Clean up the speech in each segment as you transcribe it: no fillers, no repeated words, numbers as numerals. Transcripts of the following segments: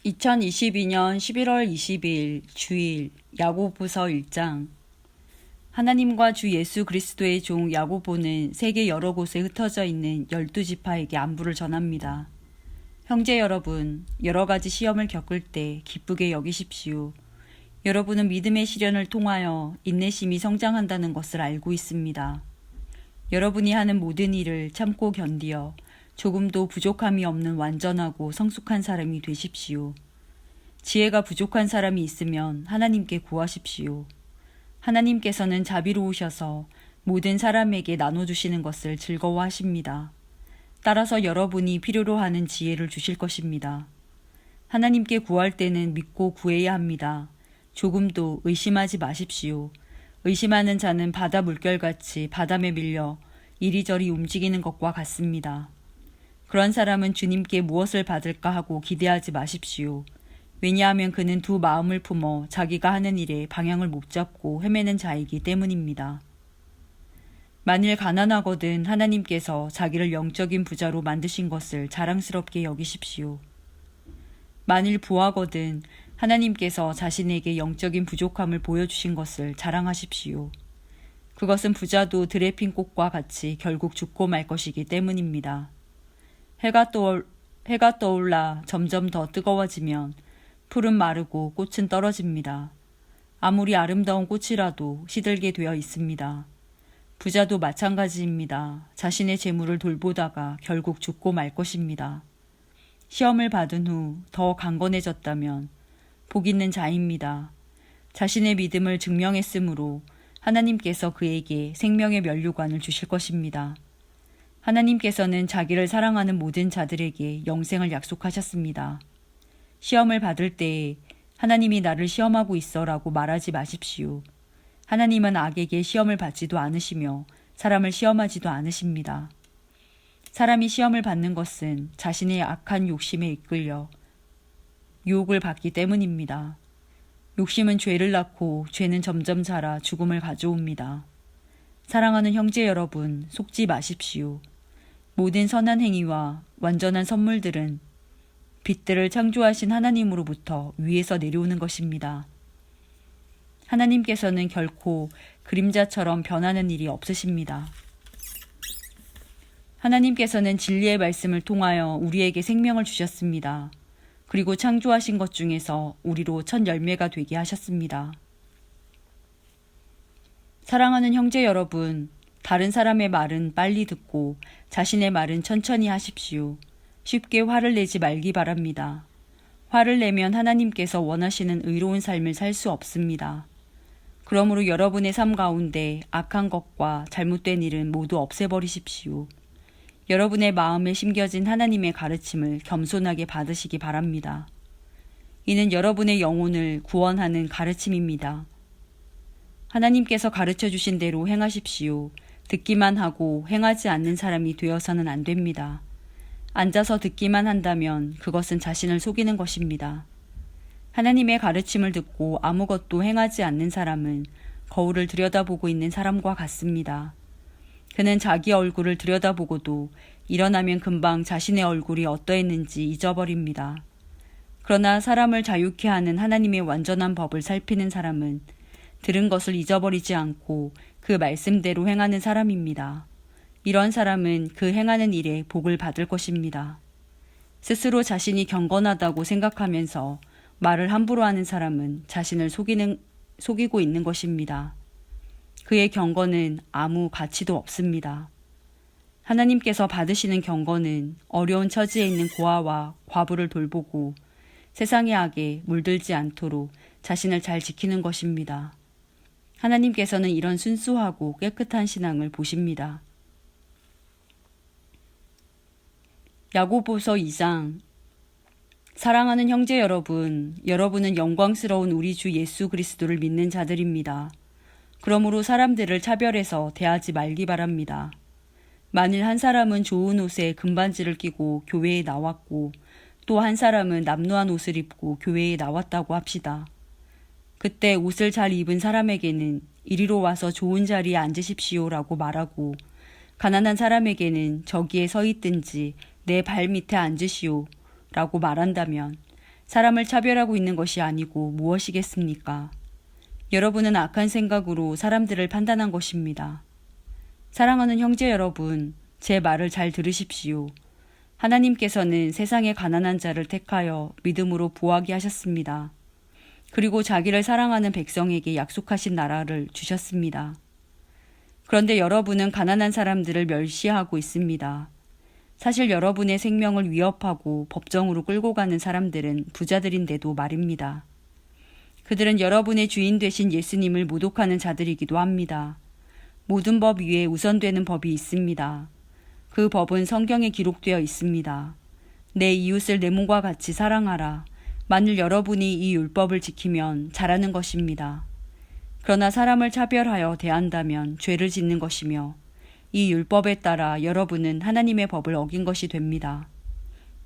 2022년 11월 20일 주일 야고보서 1장. 하나님과 주 예수 그리스도의 종 야고보는 세계 여러 곳에 흩어져 있는 12지파에게 안부를 전합니다. 형제 여러분, 여러 가지 시험을 겪을 때 기쁘게 여기십시오. 여러분은 믿음의 시련을 통하여 인내심이 성장한다는 것을 알고 있습니다. 여러분이 하는 모든 일을 참고 견디어 조금도 부족함이 없는 완전하고 성숙한 사람이 되십시오. 지혜가 부족한 사람이 있으면 하나님께 구하십시오. 하나님께서는 자비로우셔서 모든 사람에게 나눠주시는 것을 즐거워하십니다. 따라서 여러분이 필요로 하는 지혜를 주실 것입니다. 하나님께 구할 때는 믿고 구해야 합니다. 조금도 의심하지 마십시오. 의심하는 자는 바다 물결같이 바람에 밀려 이리저리 움직이는 것과 같습니다. 그런 사람은 주님께 무엇을 받을까 하고 기대하지 마십시오. 왜냐하면 그는 두 마음을 품어 자기가 하는 일에 방향을 못 잡고 헤매는 자이기 때문입니다. 만일 가난하거든 하나님께서 자기를 영적인 부자로 만드신 것을 자랑스럽게 여기십시오. 만일 부하거든 하나님께서 자신에게 영적인 부족함을 보여주신 것을 자랑하십시오. 그것은 부자도 들에 핀 꽃과 같이 결국 죽고 말 것이기 때문입니다. 해가 떠올라 점점 더 뜨거워지면 풀은 마르고 꽃은 떨어집니다. 아무리 아름다운 꽃이라도 시들게 되어 있습니다. 부자도 마찬가지입니다. 자신의 재물을 돌보다가 결국 죽고 말 것입니다. 시험을 받은 후 더 강건해졌다면 복 있는 자입니다. 자신의 믿음을 증명했으므로 하나님께서 그에게 생명의 면류관을 주실 것입니다. 하나님께서는 자기를 사랑하는 모든 자들에게 영생을 약속하셨습니다. 시험을 받을 때에 하나님이 나를 시험하고 있어라고 말하지 마십시오. 하나님은 악에게 시험을 받지도 않으시며 사람을 시험하지도 않으십니다. 사람이 시험을 받는 것은 자신의 악한 욕심에 이끌려 유혹을 받기 때문입니다. 욕심은 죄를 낳고 죄는 점점 자라 죽음을 가져옵니다. 사랑하는 형제 여러분, 속지 마십시오. 모든 선한 행위와 완전한 선물들은 빛들을 창조하신 하나님으로부터 위에서 내려오는 것입니다. 하나님께서는 결코 그림자처럼 변하는 일이 없으십니다. 하나님께서는 진리의 말씀을 통하여 우리에게 생명을 주셨습니다. 그리고 창조하신 것 중에서 우리로 첫 열매가 되게 하셨습니다. 사랑하는 형제 여러분, 다른 사람의 말은 빨리 듣고 자신의 말은 천천히 하십시오. 쉽게 화를 내지 말기 바랍니다. 화를 내면 하나님께서 원하시는 의로운 삶을 살 수 없습니다. 그러므로 여러분의 삶 가운데 악한 것과 잘못된 일은 모두 없애버리십시오. 여러분의 마음에 심겨진 하나님의 가르침을 겸손하게 받으시기 바랍니다. 이는 여러분의 영혼을 구원하는 가르침입니다. 하나님께서 가르쳐 주신 대로 행하십시오. 듣기만 하고 행하지 않는 사람이 되어서는 안 됩니다. 앉아서 듣기만 한다면 그것은 자신을 속이는 것입니다. 하나님의 가르침을 듣고 아무것도 행하지 않는 사람은 거울을 들여다보고 있는 사람과 같습니다. 그는 자기 얼굴을 들여다보고도 일어나면 금방 자신의 얼굴이 어떠했는지 잊어버립니다. 그러나 사람을 자유케 하는 하나님의 완전한 법을 살피는 사람은 들은 것을 잊어버리지 않고 그 말씀대로 행하는 사람입니다. 이런 사람은 그 행하는 일에 복을 받을 것입니다. 스스로 자신이 경건하다고 생각하면서 말을 함부로 하는 사람은 자신을 속이고 있는 것입니다. 그의 경건은 아무 가치도 없습니다. 하나님께서 받으시는 경건은 어려운 처지에 있는 고아와 과부를 돌보고 세상의 악에 물들지 않도록 자신을 잘 지키는 것입니다. 하나님께서는 이런 순수하고 깨끗한 신앙을 보십니다. 야고보서 2장. 사랑하는 형제 여러분, 여러분은 영광스러운 우리 주 예수 그리스도를 믿는 자들입니다. 그러므로 사람들을 차별해서 대하지 말기 바랍니다. 만일 한 사람은 좋은 옷에 금반지를 끼고 교회에 나왔고 또 한 사람은 남루한 옷을 입고 교회에 나왔다고 합시다. 그때 옷을 잘 입은 사람에게는 이리로 와서 좋은 자리에 앉으십시오라고 말하고 가난한 사람에게는 저기에 서 있든지 내 발 밑에 앉으시오 라고 말한다면 사람을 차별하고 있는 것이 아니고 무엇이겠습니까? 여러분은 악한 생각으로 사람들을 판단한 것입니다. 사랑하는 형제 여러분, 제 말을 잘 들으십시오. 하나님께서는 세상의 가난한 자를 택하여 믿음으로 부하게 하셨습니다. 그리고 자기를 사랑하는 백성에게 약속하신 나라를 주셨습니다. 그런데 여러분은 가난한 사람들을 멸시하고 있습니다. 사실 여러분의 생명을 위협하고 법정으로 끌고 가는 사람들은 부자들인데도 말입니다. 그들은 여러분의 주인 되신 예수님을 모독하는 자들이기도 합니다. 모든 법 위에 우선되는 법이 있습니다. 그 법은 성경에 기록되어 있습니다. 내 이웃을 내 몸과 같이 사랑하라. 만일 여러분이 이 율법을 지키면 잘하는 것입니다. 그러나 사람을 차별하여 대한다면 죄를 짓는 것이며 이 율법에 따라 여러분은 하나님의 법을 어긴 것이 됩니다.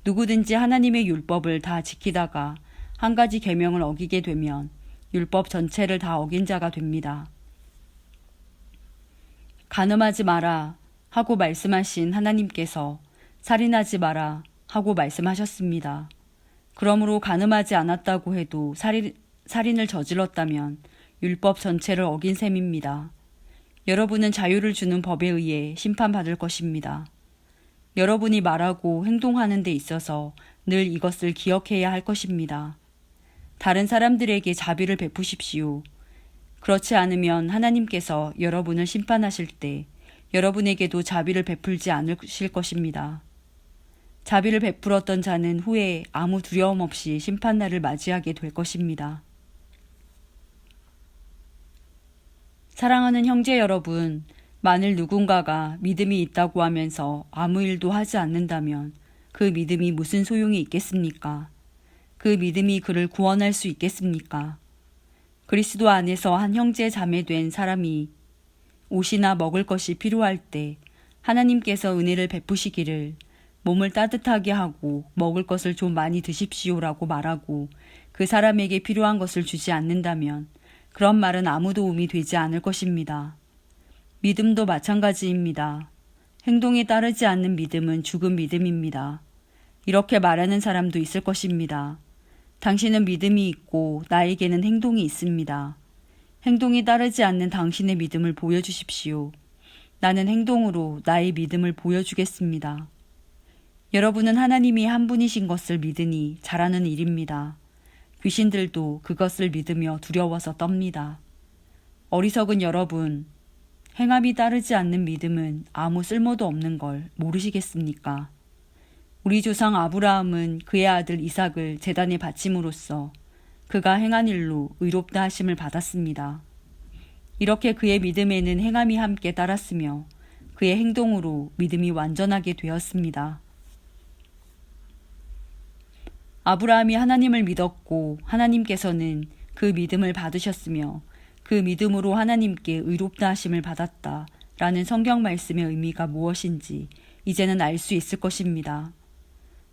누구든지 하나님의 율법을 다 지키다가 한 가지 계명을 어기게 되면 율법 전체를 다 어긴 자가 됩니다. 간음하지 마라 하고 말씀하신 하나님께서 살인하지 마라 하고 말씀하셨습니다. 그러므로 간음하지 않았다고 해도 살인을 저질렀다면 율법 전체를 어긴 셈입니다. 여러분은 자유를 주는 법에 의해 심판받을 것입니다. 여러분이 말하고 행동하는 데 있어서 늘 이것을 기억해야 할 것입니다. 다른 사람들에게 자비를 베푸십시오. 그렇지 않으면 하나님께서 여러분을 심판하실 때 여러분에게도 자비를 베풀지 않으실 것입니다. 자비를 베풀었던 자는 후에 아무 두려움 없이 심판날을 맞이하게 될 것입니다. 사랑하는 형제 여러분, 만일 누군가가 믿음이 있다고 하면서 아무 일도 하지 않는다면 그 믿음이 무슨 소용이 있겠습니까? 그 믿음이 그를 구원할 수 있겠습니까? 그리스도 안에서 한 형제 자매 된 사람이 옷이나 먹을 것이 필요할 때 하나님께서 은혜를 베푸시기를 몸을 따뜻하게 하고 먹을 것을 좀 많이 드십시오라고 말하고 그 사람에게 필요한 것을 주지 않는다면 그런 말은 아무 도움이 되지 않을 것입니다. 믿음도 마찬가지입니다. 행동에 따르지 않는 믿음은 죽은 믿음입니다. 이렇게 말하는 사람도 있을 것입니다. 당신은 믿음이 있고 나에게는 행동이 있습니다. 행동이 따르지 않는 당신의 믿음을 보여주십시오. 나는 행동으로 나의 믿음을 보여주겠습니다. 여러분은 하나님이 한 분이신 것을 믿으니 잘하는 일입니다. 귀신들도 그것을 믿으며 두려워서 떱니다. 어리석은 여러분, 행함이 따르지 않는 믿음은 아무 쓸모도 없는 걸 모르시겠습니까? 우리 조상 아브라함은 그의 아들 이삭을 제단에 바침으로써 그가 행한 일로 의롭다 하심을 받았습니다. 이렇게 그의 믿음에는 행함이 함께 따랐으며 그의 행동으로 믿음이 완전하게 되었습니다. 아브라함이 하나님을 믿었고 하나님께서는 그 믿음을 받으셨으며 그 믿음으로 하나님께 의롭다 하심을 받았다 라는 성경 말씀의 의미가 무엇인지 이제는 알 수 있을 것입니다.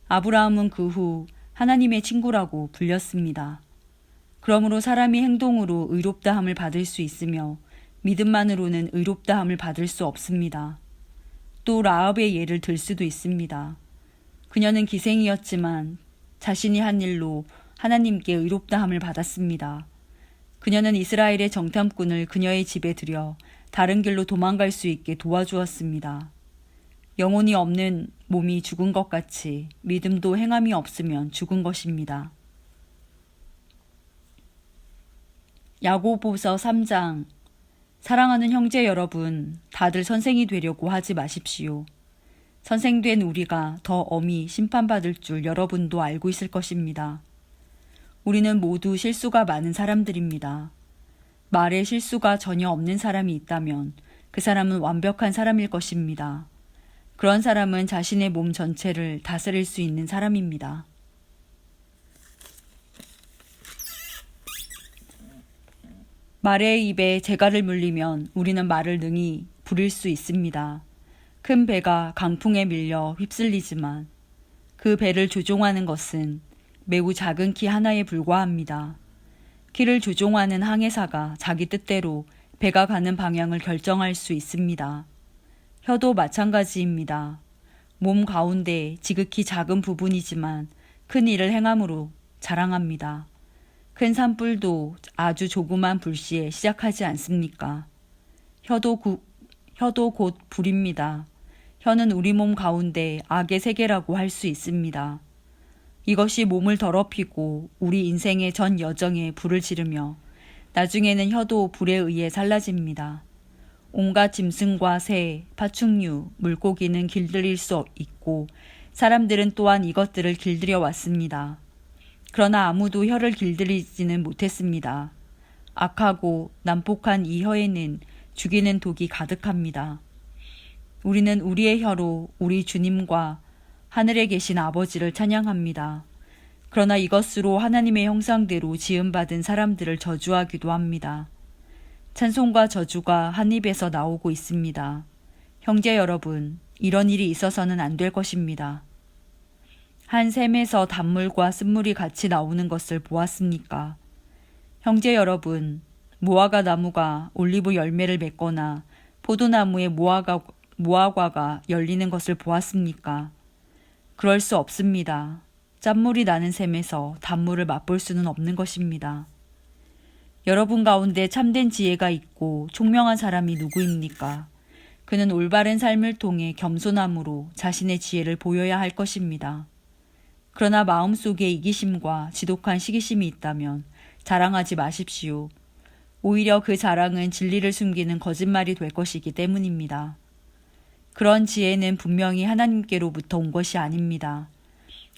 아브라함은 그 후 하나님의 친구라고 불렸습니다. 그러므로 사람이 행동으로 의롭다함을 받을 수 있으며 믿음만으로는 의롭다함을 받을 수 없습니다. 또 라합의 예를 들 수도 있습니다. 그녀는 기생이었지만 자신이 한 일로 하나님께 의롭다함을 받았습니다. 그녀는 이스라엘의 정탐꾼을 그녀의 집에 들여 다른 길로 도망갈 수 있게 도와주었습니다. 영혼이 없는 몸이 죽은 것 같이 믿음도 행함이 없으면 죽은 것입니다. 야고보서 3장. 사랑하는 형제 여러분, 다들 선생이 되려고 하지 마십시오. 선생된 우리가 더 엄히 심판받을 줄 여러분도 알고 있을 것입니다. 우리는 모두 실수가 많은 사람들입니다. 말에 실수가 전혀 없는 사람이 있다면 그 사람은 완벽한 사람일 것입니다. 그런 사람은 자신의 몸 전체를 다스릴 수 있는 사람입니다. 말의 입에 재갈을 물리면 우리는 말을 능히 부릴 수 있습니다. 큰 배가 강풍에 밀려 휩쓸리지만 그 배를 조종하는 것은 매우 작은 키 하나에 불과합니다. 키를 조종하는 항해사가 자기 뜻대로 배가 가는 방향을 결정할 수 있습니다. 혀도 마찬가지입니다. 몸 가운데 지극히 작은 부분이지만 큰 일을 행함으로 자랑합니다. 큰 산불도 아주 조그만 불씨에 시작하지 않습니까? 혀도 곧 불입니다. 혀는 우리 몸 가운데 악의 세계라고 할 수 있습니다. 이것이 몸을 더럽히고 우리 인생의 전 여정에 불을 지르며 나중에는 혀도 불에 의해 살라집니다. 온갖 짐승과 새, 파충류, 물고기는 길들일 수 있고 사람들은 또한 이것들을 길들여 왔습니다. 그러나 아무도 혀를 길들이지는 못했습니다. 악하고 난폭한 이 혀에는 죽이는 독이 가득합니다. 우리는 우리의 혀로 우리 주님과 하늘에 계신 아버지를 찬양합니다. 그러나 이것으로 하나님의 형상대로 지음받은 사람들을 저주하기도 합니다. 찬송과 저주가 한 입에서 나오고 있습니다. 형제 여러분, 이런 일이 있어서는 안 될 것입니다. 한 샘에서 단물과 쓴물이 같이 나오는 것을 보았습니까? 형제 여러분, 무화과 나무가 올리브 열매를 맺거나 포도나무에 무화과가 열리는 것을 보았습니까? 그럴 수 없습니다. 짠물이 나는 샘에서 단물을 맛볼 수는 없는 것입니다. 여러분 가운데 참된 지혜가 있고 총명한 사람이 누구입니까? 그는 올바른 삶을 통해 겸손함으로 자신의 지혜를 보여야 할 것입니다. 그러나 마음속에 이기심과 지독한 시기심이 있다면 자랑하지 마십시오. 오히려 그 자랑은 진리를 숨기는 거짓말이 될 것이기 때문입니다. 그런 지혜는 분명히 하나님께로부터 온 것이 아닙니다.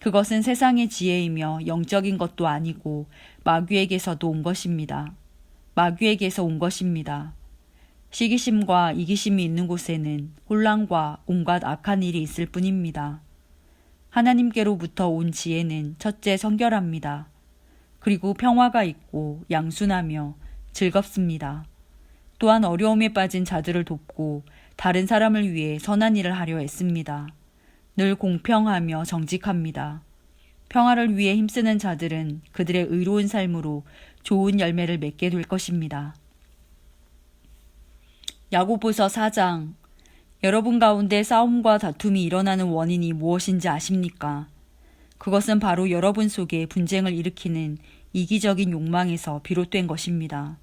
그것은 세상의 지혜이며 영적인 것도 아니고 마귀에게서도 온 것입니다. 마귀에게서 온 것입니다. 시기심과 이기심이 있는 곳에는 혼란과 온갖 악한 일이 있을 뿐입니다. 하나님께로부터 온 지혜는 첫째 성결합니다. 그리고 평화가 있고 양순하며 즐겁습니다. 또한 어려움에 빠진 자들을 돕고 다른 사람을 위해 선한 일을 하려 애씁니다. 늘 공평하며 정직합니다. 평화를 위해 힘쓰는 자들은 그들의 의로운 삶으로 좋은 열매를 맺게 될 것입니다. 야고보서 4장. 여러분 가운데 싸움과 다툼이 일어나는 원인이 무엇인지 아십니까? 그것은 바로 여러분 속에 분쟁을 일으키는 이기적인 욕망에서 비롯된 것입니다.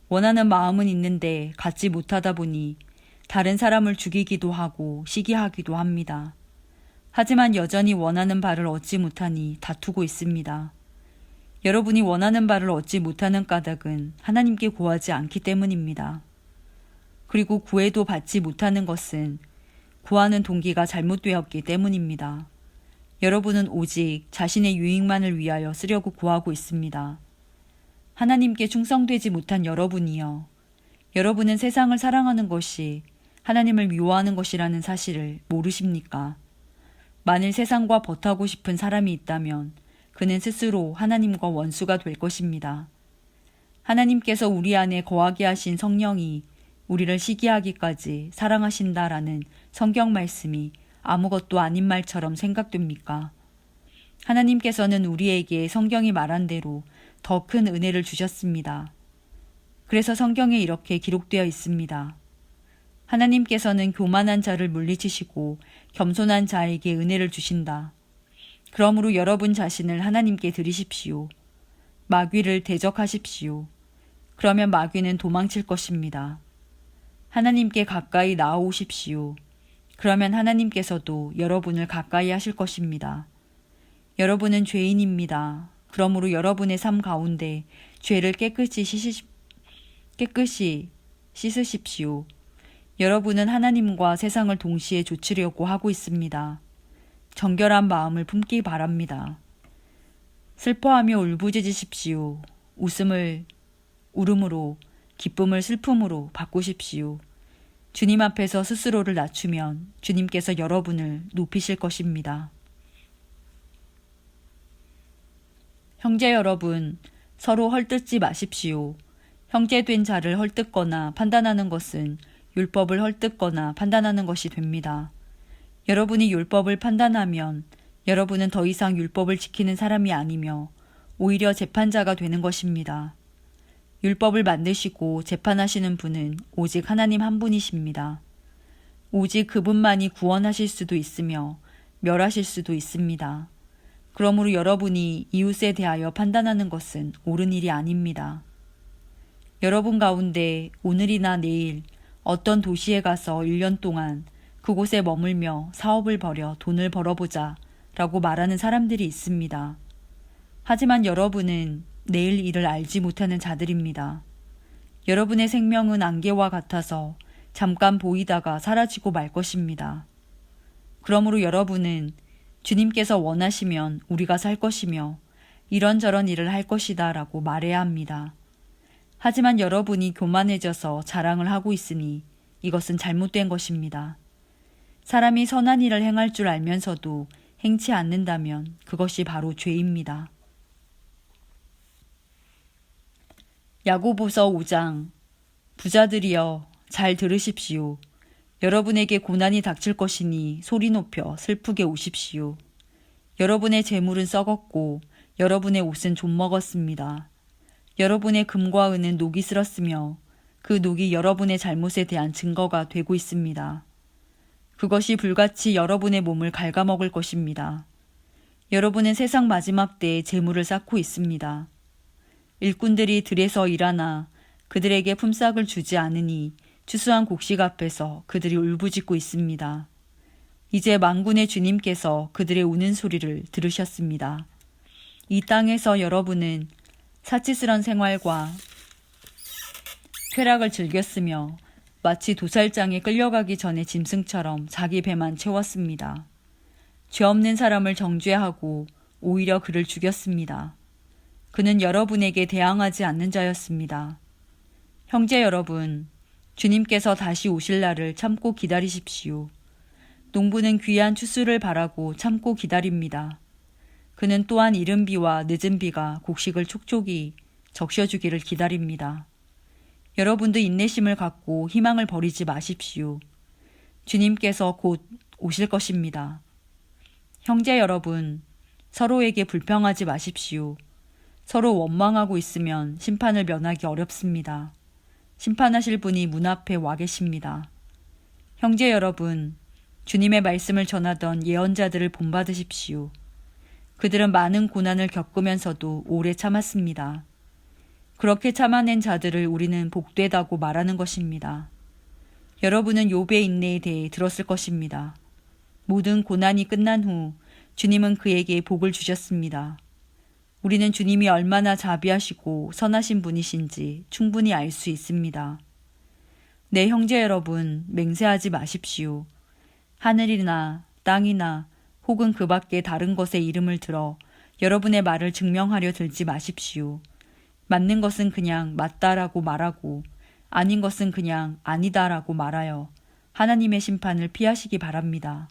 원하는 마음은 있는데 갖지 못하다 보니 다른 사람을 죽이기도 하고 시기하기도 합니다. 하지만 여전히 원하는 바를 얻지 못하니 다투고 있습니다. 여러분이 원하는 바를 얻지 못하는 까닭은 하나님께 구하지 않기 때문입니다. 그리고 구해도 받지 못하는 것은 구하는 동기가 잘못되었기 때문입니다. 여러분은 오직 자신의 유익만을 위하여 쓰려고 구하고 있습니다. 하나님께 충성되지 못한 여러분이요. 여러분은 세상을 사랑하는 것이 하나님을 미워하는 것이라는 사실을 모르십니까? 만일 세상과 버타고 싶은 사람이 있다면 그는 스스로 하나님과 원수가 될 것입니다. 하나님께서 우리 안에 거하게 하신 성령이 우리를 시기하기까지 사랑하신다라는 성경 말씀이 아무것도 아닌 말처럼 생각됩니까? 하나님께서는 우리에게 성경이 말한 대로 더 큰 은혜를 주셨습니다. 그래서 성경에 이렇게 기록되어 있습니다. 하나님께서는 교만한 자를 물리치시고 겸손한 자에게 은혜를 주신다. 그러므로 여러분 자신을 하나님께 드리십시오. 마귀를 대적하십시오. 그러면 마귀는 도망칠 것입니다. 하나님께 가까이 나아오십시오. 그러면 하나님께서도 여러분을 가까이 하실 것입니다. 여러분은 죄인입니다. 그러므로 여러분의 삶 가운데 죄를 깨끗이 씻으십시오. 여러분은 하나님과 세상을 동시에 조치려고 하고 있습니다. 정결한 마음을 품기 바랍니다. 슬퍼하며 울부짖으십시오. 웃음을 울음으로, 기쁨을 슬픔으로 바꾸십시오. 주님 앞에서 스스로를 낮추면 주님께서 여러분을 높이실 것입니다. 형제 여러분, 서로 헐뜯지 마십시오. 형제된 자를 헐뜯거나 판단하는 것은 율법을 헐뜯거나 판단하는 것이 됩니다. 여러분이 율법을 판단하면 여러분은 더 이상 율법을 지키는 사람이 아니며 오히려 재판자가 되는 것입니다. 율법을 만드시고 재판하시는 분은 오직 하나님 한 분이십니다. 오직 그분만이 구원하실 수도 있으며 멸하실 수도 있습니다. 그러므로 여러분이 이웃에 대하여 판단하는 것은 옳은 일이 아닙니다. 여러분 가운데 오늘이나 내일 어떤 도시에 가서 1년 동안 그곳에 머물며 사업을 벌여 돈을 벌어보자 라고 말하는 사람들이 있습니다. 하지만 여러분은 내일 일을 알지 못하는 자들입니다. 여러분의 생명은 안개와 같아서 잠깐 보이다가 사라지고 말 것입니다. 그러므로 여러분은 주님께서 원하시면 우리가 살 것이며 이런저런 일을 할 것이다 라고 말해야 합니다. 하지만 여러분이 교만해져서 자랑을 하고 있으니 이것은 잘못된 것입니다. 사람이 선한 일을 행할 줄 알면서도 행치 않는다면 그것이 바로 죄입니다. 야고보서 5장. 부자들이여 잘 들으십시오. 여러분에게 고난이 닥칠 것이니 소리 높여 슬프게 우십시오. 여러분의 재물은 썩었고 여러분의 옷은 좀먹었습니다. 여러분의 금과 은은 녹이 슬었으며 그 녹이 여러분의 잘못에 대한 증거가 되고 있습니다. 그것이 불같이 여러분의 몸을 갉아먹을 것입니다. 여러분은 세상 마지막 때에 재물을 쌓고 있습니다. 일꾼들이 들에서 일하나 그들에게 품삯을 주지 않으니 추수한 곡식 앞에서 그들이 울부짖고 있습니다. 이제 만군의 주님께서 그들의 우는 소리를 들으셨습니다. 이 땅에서 여러분은 사치스런 생활과 쾌락을 즐겼으며 마치 도살장에 끌려가기 전에 짐승처럼 자기 배만 채웠습니다. 죄 없는 사람을 정죄하고 오히려 그를 죽였습니다. 그는 여러분에게 대항하지 않는 자였습니다. 형제 여러분, 주님께서 다시 오실 날을 참고 기다리십시오. 농부는 귀한 추수를 바라고 참고 기다립니다. 그는 또한 이른 비와 늦은 비가 곡식을 촉촉이 적셔주기를 기다립니다. 여러분도 인내심을 갖고 희망을 버리지 마십시오. 주님께서 곧 오실 것입니다. 형제 여러분, 서로에게 불평하지 마십시오. 서로 원망하고 있으면 심판을 면하기 어렵습니다. 심판하실 분이 문 앞에 와 계십니다. 형제 여러분, 주님의 말씀을 전하던 예언자들을 본받으십시오. 그들은 많은 고난을 겪으면서도 오래 참았습니다. 그렇게 참아낸 자들을 우리는 복되다고 말하는 것입니다. 여러분은 욥의 인내에 대해 들었을 것입니다. 모든 고난이 끝난 후 주님은 그에게 복을 주셨습니다. 우리는 주님이 얼마나 자비하시고 선하신 분이신지 충분히 알 수 있습니다. 내 형제 여러분, 맹세하지 마십시오. 하늘이나 땅이나 혹은 그 밖에 다른 것의 이름을 들어 여러분의 말을 증명하려 들지 마십시오. 맞는 것은 그냥 맞다라고 말하고 아닌 것은 그냥 아니다라고 말하여 하나님의 심판을 피하시기 바랍니다.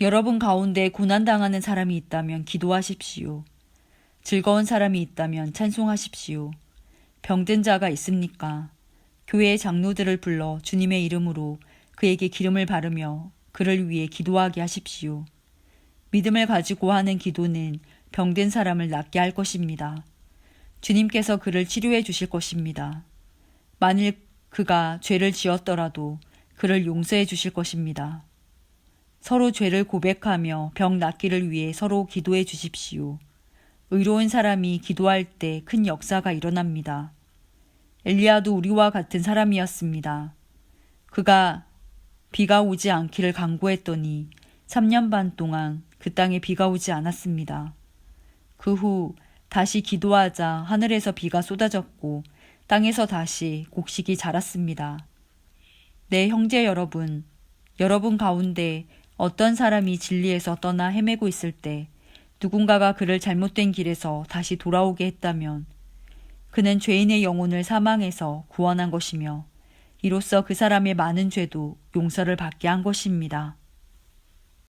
여러분 가운데 고난당하는 사람이 있다면 기도하십시오. 즐거운 사람이 있다면 찬송하십시오. 병든 자가 있습니까? 교회의 장로들을 불러 주님의 이름으로 그에게 기름을 바르며 그를 위해 기도하게 하십시오. 믿음을 가지고 하는 기도는 병든 사람을 낫게 할 것입니다. 주님께서 그를 치료해 주실 것입니다. 만일 그가 죄를 지었더라도 그를 용서해 주실 것입니다. 서로 죄를 고백하며 병 낫기를 위해 서로 기도해 주십시오. 의로운 사람이 기도할 때 큰 역사가 일어납니다. 엘리야도 우리와 같은 사람이었습니다. 그가 비가 오지 않기를 간구했더니 3년 반 동안 그 땅에 비가 오지 않았습니다. 그 후 다시 기도하자 하늘에서 비가 쏟아졌고 땅에서 다시 곡식이 자랐습니다. 네, 형제 여러분, 여러분 가운데 어떤 사람이 진리에서 떠나 헤매고 있을 때 누군가가 그를 잘못된 길에서 다시 돌아오게 했다면 그는 죄인의 영혼을 사망에서 구원한 것이며 이로써 그 사람의 많은 죄도 용서를 받게 한 것입니다.